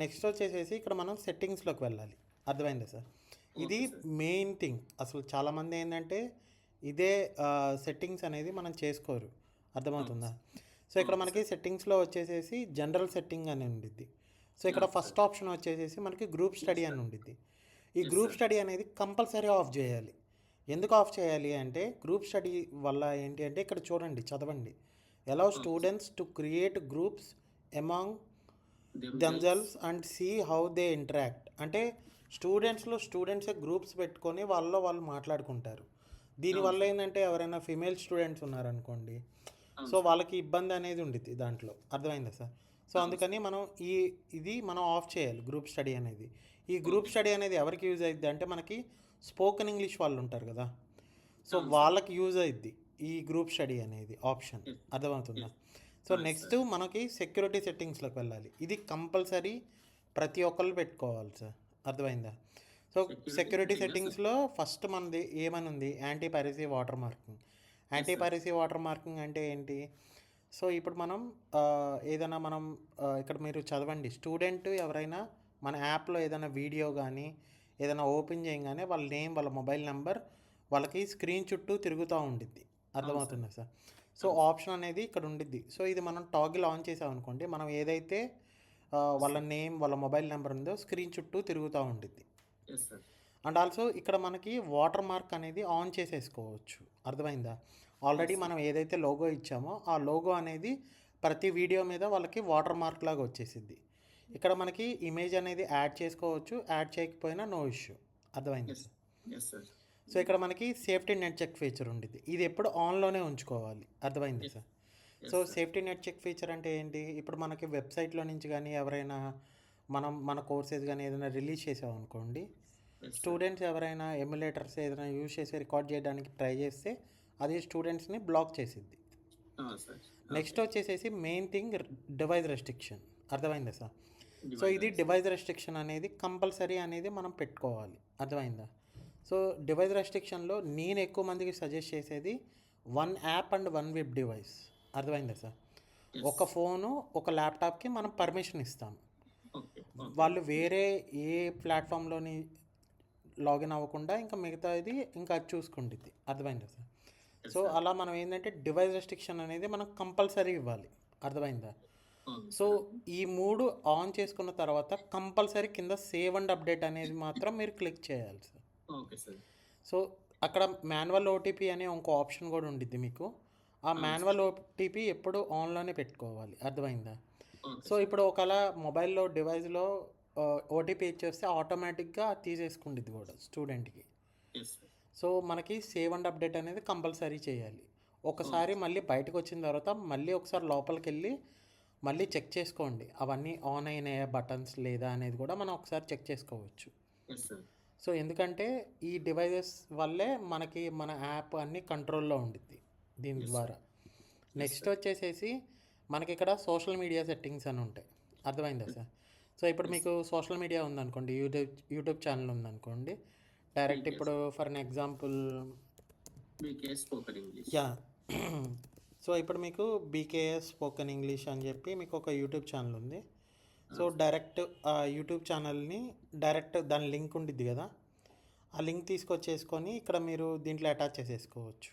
Next వచ్చేసేసి ఇక్కడ మనం సెట్టింగ్స్లోకి వెళ్ళాలి. అర్థమైందా సార్? ఇది ఓకే సార్. Main thing. అసలు చాలామంది ఏంటంటే ఇదే సెట్టింగ్స్ అనేది మనం చేసుకోరు. ఓకే అర్థమవుతుందా? సార్. సో ఇక్కడ ఓకే మనకి సార్. సెట్టింగ్స్లో వచ్చేసేసి జనరల్ సెట్టింగ్ అని ఉండిద్ది. సో ఇక్కడ ఓకే సార్. ఫస్ట్ ఆప్షన్ వచ్చేసేసి మనకి గ్రూప్ స్టడీ అని ఉండిద్ది. ఈ యెస్ గ్రూప్ సార్. స్టడీ అనేది కంపల్సరీ ఆఫ్ చేయాలి. ఎందుకు ఆఫ్ చేయాలి అంటే గ్రూప్ స్టడీ వల్ల ఏంటి అంటే ఇక్కడ చూడండి, చదవండి. Allow okay sir. Students to create groups among themselves. Themselves and see how they interact. అంటే స్టూడెంట్సే గ్రూప్స్ పెట్టుకొని వాళ్ళలో వాళ్ళు మాట్లాడుకుంటారు. అవును దీనివల్ల సార్. ఏంటంటే ఎవరైనా ఫిమేల్ స్టూడెంట్స్ ఉన్నారనుకోండి, అవును సో సార్. వాళ్ళకి ఇబ్బంది అనేది ఉండిద్ది దాంట్లో. అర్థమైందా సార్? సో అవును అందుకని సార్. మనం ఇది మనం ఆఫ్ చేయాలి గ్రూప్ స్టడీ అనేది. ఈ గ్రూప్ ఓకే స్టడీ సార్. అనేది ఎవరికి యూజ్ అయిద్ది అంటే మనకి స్పోకెన్ ఇంగ్లీష్ వాళ్ళు ఉంటారు కదా, సో అవును సార్. వాళ్ళకి యూజ్ అయిద్ది ఈ గ్రూప్ స్టడీ అనేది ఆప్షన్. యెస్. అర్థమవుతుందా? Yes. So yes next sir. మనకి సెక్యూరిటీ సెట్టింగ్స్లోకి వెళ్ళాలి. ఇది కంపల్సరీ ప్రతి ఒక్కళ్ళు పెట్టుకోవాలి సార్. అర్థమైందా? సో సెక్యూరిటీ సెక్యూరిటీ సెట్టింగా సార్? సెట్టింగ్స్లో ఫస్ట్ మనది ఏమని ఉంది, anti piracy watermarking. Yes anti sir. Piracy watermarking అంటే ఏంటి? సో ఇప్పుడు మనం ఏదైనా మనం ఇక్కడ మీరు చదవండి, స్టూడెంట్ ఎవరైనా మన యాప్లో ఏదైనా వీడియో కానీ ఏదైనా ఓపెన్ చేయగానే వాళ్ళ నేమ్, వాళ్ళ మొబైల్ నెంబర్ వాళ్ళకి స్క్రీన్ చుట్టూ తిరుగుతూ ఉండిద్ది. అవును సార్. అర్థమవుతుందా సార్? సో అవును సార్. ఆప్షన్ అనేది ఇక్కడ ఉండిద్ది. సో ఇది మనం టాగిల్ ఆన్ చేసామనుకోండి, మనం ఏదైతే యెస్ వాళ్ళ సార్. నేమ్, వాళ్ళ మొబైల్ నెంబర్ ఉందో స్క్రీన్ చుట్టూ తిరుగుతూ ఉండిద్ది. Yes sir. అండ్ ఆల్సో ఇక్కడ మనకి వాటర్ మార్క్ అనేది ఆన్ చేసేసుకోవచ్చు. అర్థమైందా? Already yes sir. మనం ఏదైతే లోగో ఇచ్చామో ఆ లోగో అనేది ప్రతి వీడియో మీద వాళ్ళకి వాటర్ మార్క్ లాగా వచ్చేసిద్ది. ఇక్కడ మనకి ఇమేజ్ అనేది యాడ్ చేసుకోవచ్చు, యాడ్ చేయకపోయినా నో ఇష్యూ. అర్థమైందా yes. Sir? Yes sir. So ఇక్కడ మనకి సేఫ్టీ నెట్ చెక్ ఫీచర్ ఉండిద్ది. ఇది ఎప్పుడు ఆన్లోనే ఉంచుకోవాలి. అర్థమైందా yes. Sir? So yes sir. Safety net check feature అంటే ఏంటి? ఇప్పుడు మనకి వెబ్సైట్లో నుంచి కానీ ఎవరైనా మన కోర్సెస్ కానీ ఏదైనా రిలీజ్ చేసామనుకోండి, యెస్ సార్. స్టూడెంట్స్ ఎవరైనా ఎమ్యులేటర్స్ ఏదైనా యూజ్ చేసి రికార్డ్ చేయడానికి ట్రై చేస్తే అది స్టూడెంట్స్ని బ్లాక్ చేసిద్ది. ఆ! సార్. Next okay. వచ్చేసేసి మెయిన్ థింగ్ డివైస్ రెస్ట్రిక్షన్. అర్థమైందా సార్? సో డివైడ్ ఇది రైస్. డివైస్ రెస్ట్రిక్షన్ అనేది కంపల్సరీ అనేది మనం పెట్టుకోవాలి. అర్థమైందా? సో డివైస్ రెస్ట్రిక్షన్లో నేను ఎక్కువ మందికి సజెస్ట్ చేసేది 1 యాప్ అండ్ 1 వెబ్ డివైస్. అర్థమైందా సార్? యెస్. ఒక ఫోను, ఒక ల్యాప్టాప్కి మనం పర్మిషన్ ఇస్తాం. ఓకే. ఓకే. వాళ్ళు వేరే ఏ ప్లాట్ఫామ్లోని లాగిన్ అవ్వకుండా ఇంకా మిగతాది ఇంకా అది చూసుకుంటుంది. అర్థమైందా సార్? Yes so sir. అలా మనం ఏంటంటే డివైస్ రెస్ట్రిక్షన్ అనేది మనం కంపల్సరీ ఇవ్వాలి. అర్థమైందా? అవును సో సార్. ఈ 3 ఆన్ చేసుకున్న తర్వాత కంపల్సరీ కింద సేవ్ అండ్ అప్డేట్ అనేది మాత్రం మీరు క్లిక్ చేయాలి సార్. Okay sir. సో అక్కడ మాన్యువల్ ఓటీపీ అనే ఇంకో ఆప్షన్ కూడా ఉండిద్ది మీకు. ఆ అవును సార్. మాన్యువల్ ఓటీపీ ఎప్పుడు ఆన్లోనే పెట్టుకోవాలి. అర్థమైందా? Okay so sir. ఇప్పుడు ఒకవేళ మొబైల్లో డివైస్లో ఓటీపీ ఇచ్చేస్తే ఆటోమేటిక్గా తీసేసుకుండిద్ది కూడా స్టూడెంట్కి. Yes sir. సో మనకి సేవ్ అండ్ అప్డేట్ అనేది కంపల్సరీ చేయాలి. ఓకే ఒకసారి సార్. మళ్ళీ బయటకు వచ్చిన తర్వాత మళ్ళీ ఒకసారి లోపలికి వెళ్ళి మళ్ళీ చెక్ చేసుకోండి, అవన్నీ ఆన్ అయినాయా బటన్స్ లేదా అనేది కూడా మనం ఒకసారి చెక్ చేసుకోవచ్చు. Yes sir. సో ఎందుకంటే ఈ డివైజెస్ వల్లే మనకి మన యాప్ అన్నీ కంట్రోల్లో ఉండిద్ది దీని యెస్ సార్. ద్వారా. Yes next sir. వచ్చేసేసి మనకి ఇక్కడ సోషల్ మీడియా సెట్టింగ్స్ అని ఉంటాయి. అర్థమైందా సార్? సో ఇప్పుడు యెస్. మీకు సోషల్ మీడియా ఉందనుకోండి, యూట్యూబ్ ఛానల్ ఉందనుకోండి, డైరెక్ట్ బీకేఎస్. ఇప్పుడు for an example BKS spoken English. Yeah so ఇప్పుడు మీకు బీకేఎస్ స్పోకెన్ ఇంగ్లీష్ అని చెప్పి మీకు ఒక యూట్యూబ్ ఛానల్ ఉంది. సో ఆ! సార్. డైరెక్ట్ ఆ యూట్యూబ్ ఛానల్ని డైరెక్ట్ దాని లింక్ ఉండిద్ది కదా, ఆ లింక్ తీసుకొచ్చేసుకొని ఇక్కడ మీరు దీంట్లో అటాచ్ చేసేసుకోవచ్చు.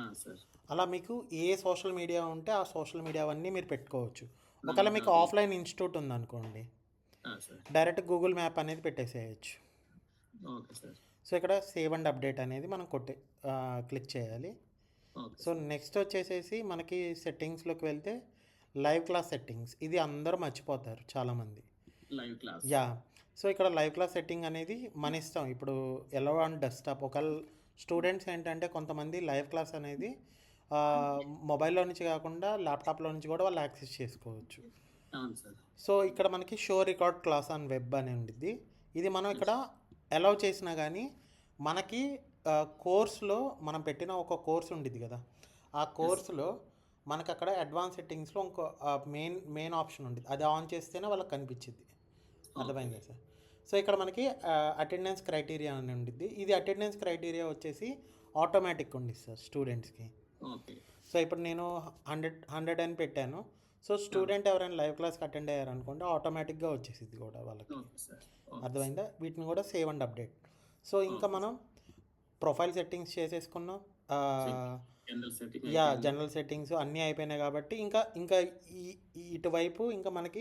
ఆ! సార్. అలా మీకు ఏ సోషల్ మీడియా ఉంటే ఆ సోషల్ మీడియా అవన్నీ మీరు పెట్టుకోవచ్చు. ఒకవేళ మీకు నమ్మకాలు. ఆఫ్లైన్ ఇన్స్టిట్యూట్ ఉందనుకోండి, ఆ! సార్. డైరెక్ట్ గూగుల్ మ్యాప్ అనేది పెట్టేసేయచ్చు. Okay sir. సో ఇక్కడ సేవ్ అండ్ అప్డేట్ అనేది మనం క్లిక్ చేయాలి. Okay so sir. నెక్స్ట్ వచ్చేసేసి మనకి సెట్టింగ్స్లోకి వెళ్తే లైవ్ క్లాస్ సెట్టింగ్స్. ఇది అందరూ మర్చిపోతారు చాలామంది. Live class. యా సో ఇక్కడ లైవ్ క్లాస్ సెట్టింగ్ అనేది మన ఇష్టం. ఇప్పుడు ఎలా ఆన్ డెస్క్టాప్ ఒకవేళ స్టూడెంట్స్ ఏంటంటే కొంతమంది లైవ్ క్లాస్ అనేది మొబైల్లో నుంచి కాకుండా ల్యాప్టాప్లో నుంచి కూడా వాళ్ళు యాక్సెస్ చేసుకోవచ్చు. అవును సార్. సో ఇక్కడ మనకి show record class on web అని ఉండిద్ది. ఇది మనం ఇక్కడ యెస్. అలౌ చేసినా కానీ మనకి కోర్స్లో మనం పెట్టిన ఒక కోర్స్ ఉండిద్ది కదా, ఆ యెస్. కోర్సులో మనకి అక్కడ అడ్వాన్స్ సెట్టింగ్స్లో ఇంకో మెయిన్ ఆప్షన్ ఉండిద్ది. అది ఆన్ చేస్తేనే వాళ్ళకి కనిపించిద్ది. ఓకే. అర్థమైందా సార్? సో ఇక్కడ మనకి అటెండెన్స్ క్రైటీరియా అని ఉండిద్ది. ఇది అటెండెన్స్ క్రైటీరియా వచ్చేసి ఆటోమేటిక్ ఉండిద్ది సార్ స్టూడెంట్స్కి. ఓకే. సో ఇప్పుడు నేను 100 అని పెట్టాను. సో స్టూడెంట్ ఎవరైనా లైవ్ క్లాస్కి అటెండ్ అయ్యారనుకోండి ఆటోమేటిక్గా వచ్చేసింది కూడా వాళ్ళకి. Okay sir. ఓకే. అర్థమైందా? వీటిని కూడా సేవ్ అండ్ అప్డేట్. సో ఇంకా ఓకే. మనం ప్రొఫైల్ సెట్టింగ్స్ చేసేసుకున్నాం. జనరల్ సెట్టింగ్ యా అయిపోయింది. జనరల్ సెట్టింగ్స్ అన్నీ అయిపోయినాయి కాబట్టి ఇంకా ఇంకా ఈ ఇటువైపు ఇంకా మనకి